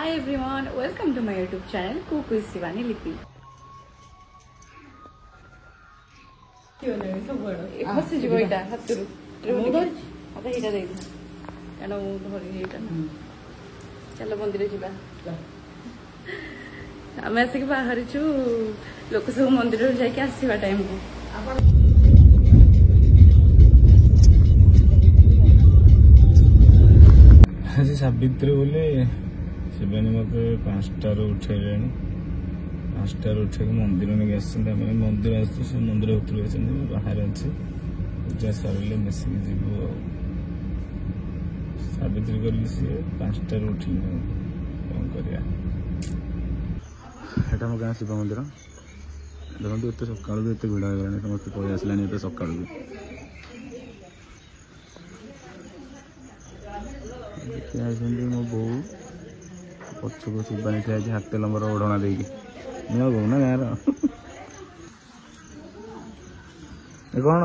Hi everyone, welcome to my YouTube channel Cook with Shivani Lipi. फसीज एटा हाथ चलो मंदिर जा आम आसिक बाहर लोक सब मंदिर जाके आसवा टाइम को आज सावित्री बोले शिवानी मत 5टार उठे 5टार उठे मंदिर नहीं आसते मंदिर आस मंदिर भर बाहर अच्छे पूजा सर मिसिक जीव सावित्री कर सी 5टार उठिल कौन कर मो गाँ शिव मंदिर देखो एत सका एत भिड़ हो गला समस्त पलि आसला एत सका मो बो पछक शिवानी ठिया हाथ लंबर ओढ़ना देकी नुआ बो ना गाँव कौन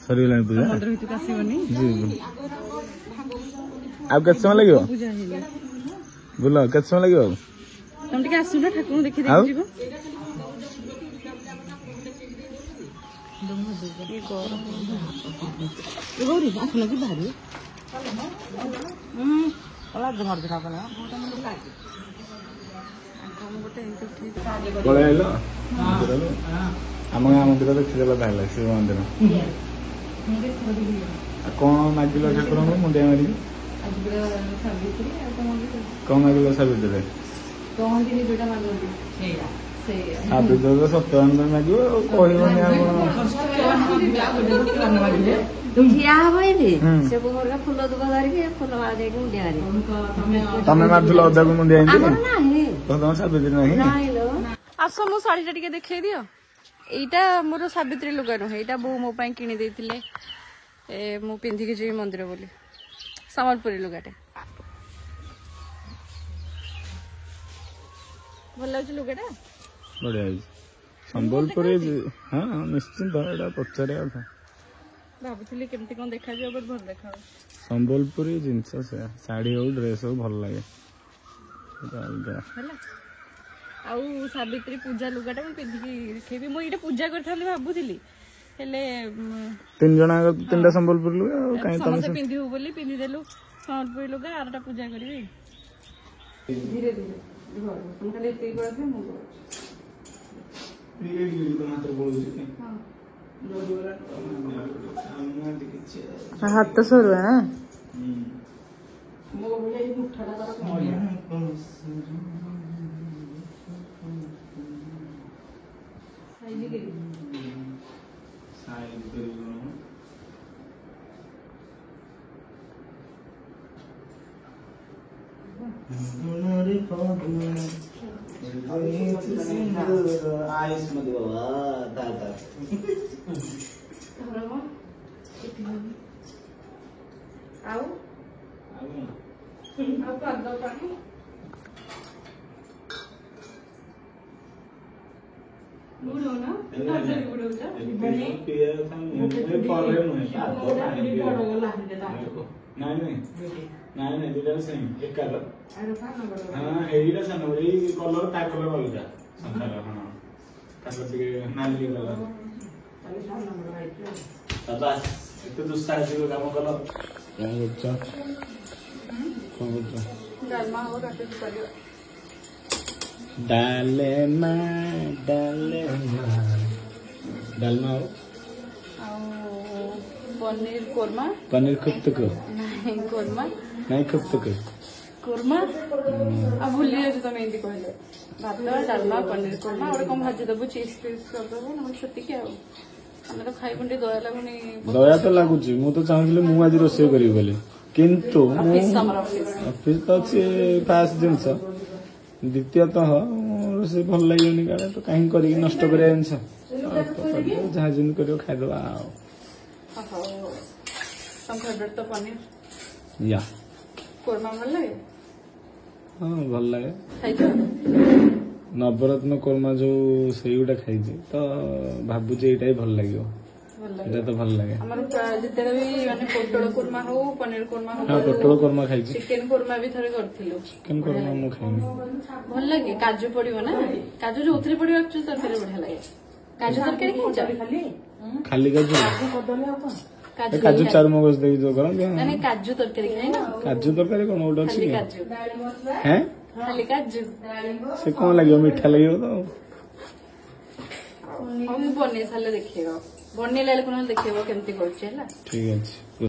सरीगला पूजा आप के समय लगे बोल के समय लगे तुम टिके आसु ना ठाकुर देखि जीव पलैल आम गाँ मंदिर देखीदेल ताल शिव मंदिर कौन मागिल ठाकुर मुंडिया मार कौन मागिल सावित्री सावित्री तो सत्यवान मागे फुल दुब धरिकी फुल मार दे मुंडिया तमें मार्ल अदा को मुंडिया तुम सावित्री ना आस मो शाढ़ी टे देखे दियो एटा मोर सावित्री लुगा नुहे एटा बो मो पाई किनी देथिले मु पिंधिकी जी मंदिर बोली सम्बलपुरी लुगाटे भल लगे लुगाटा बढ़िया सम्बलपुरी हाँ निश्चिंत एटा पचारे कथा भावुली केमती कौन देखा बहुत भल देखा सम्बलपुरी जिनस से शाढ़ी हो ड्रेस हो भल लगे आउ सावित्री पूजा लुगाटा मुझे पिंधिकी देखेबी मुझे पूजा करी भावुली तीन जन तीन सम्बलपुर लुगा समस्त पिंधु बोली पिंधिदेलु सम्बलपुरी लुगा आरटा पूजा करी धीरे हाथ सर है नहीं दुटा सेम एक कलर हाँ एटा सन ए कलर ता कलर अलग संसार हाँ ताको टिके नाली कलर बस एते दुस्साहसिक काम कल डालमा हो रटे करियो डालमा डालमा पनीर कोरमा पनीर खुफ्त को नहीं कोरमा नहीं खुफ्त को कोरमा अब भूली जाए तुम एमती कहले भात डालमा पनीर कोरमा और कम भाजी दबु चीज पीस कर दबु न छति के आमे तो खाइ पुंडी दया लागुनी दया तो लागुची मु तो चाहूली मु आज रोसे करी बोले किंतु ऑफिस तो अच्छे पास जिनस द्वितीयतः रोसे भल लागेनी का तो कहीं करी नष्ट करे जिनस जहाँ जिन करियो खाइदबा तुम फेवरेट तो पनीर या कोरमा भल लगे हाँ भल लगे खाइछो नवरत्न कोरमा जो से गुटा खाई तो भावुचे यहाँ भल लगे ଭଲ ଲାଗେ ଏଇଟା ତ ଭଲ ଲାଗେ। ଆମର ଯେତେବେଳେ ବି ମାନେ ପୋଟଳ କୁର୍ମା ହଉ ପନିର କୁର୍ମା ହଉ ହଁ ପୋଟଳ କୋରମା ଖାଇଛି। ଚିକେନ କୁର୍ମା ବି ଥରେ କରିଥିଲୁ ଚିକେନ କୋରମା ମୁଁ ଖାଇନି। ଭଲ ଲାଗେ କାଜୁ ପଡିବ ନା କାଜୁ ଯୋଉଥିରେ ପଡିବ ଆକ୍ଚୁଆଲି ତରକାରୀ ବଢିଆ ଲାଗେ କାଜୁ ତରକାରୀ ଖାଇଛ ଖାଲି କାଜୁ କାଜୁ କାଜୁ ଚାରୁମଗଜ ଦେଇକି ଯୋଉ କରନ୍ତି ମାନେ କାଜୁ ତରକାରୀ ଖାଇନ କାଜୁ ତରକାରୀ କଣ ଗୋଟେ ଅଛି ଖାଲି କି? କାଜୁ ହେଁ ଖାଲି କାଜୁ ସେ କଣ ଲାଗିବ ମିଠା ଲାଗିବ ତ। ହଉ ମୁଁ ବନେଇ ସାରିଲେ ଦେଖେଇବ ବନେଇଲା ବେଳକୁ ନହେଲେ ଦେଖେଇବ କେମିତି କରୁଛି ହେଲା। ଠିକ ଅଛି।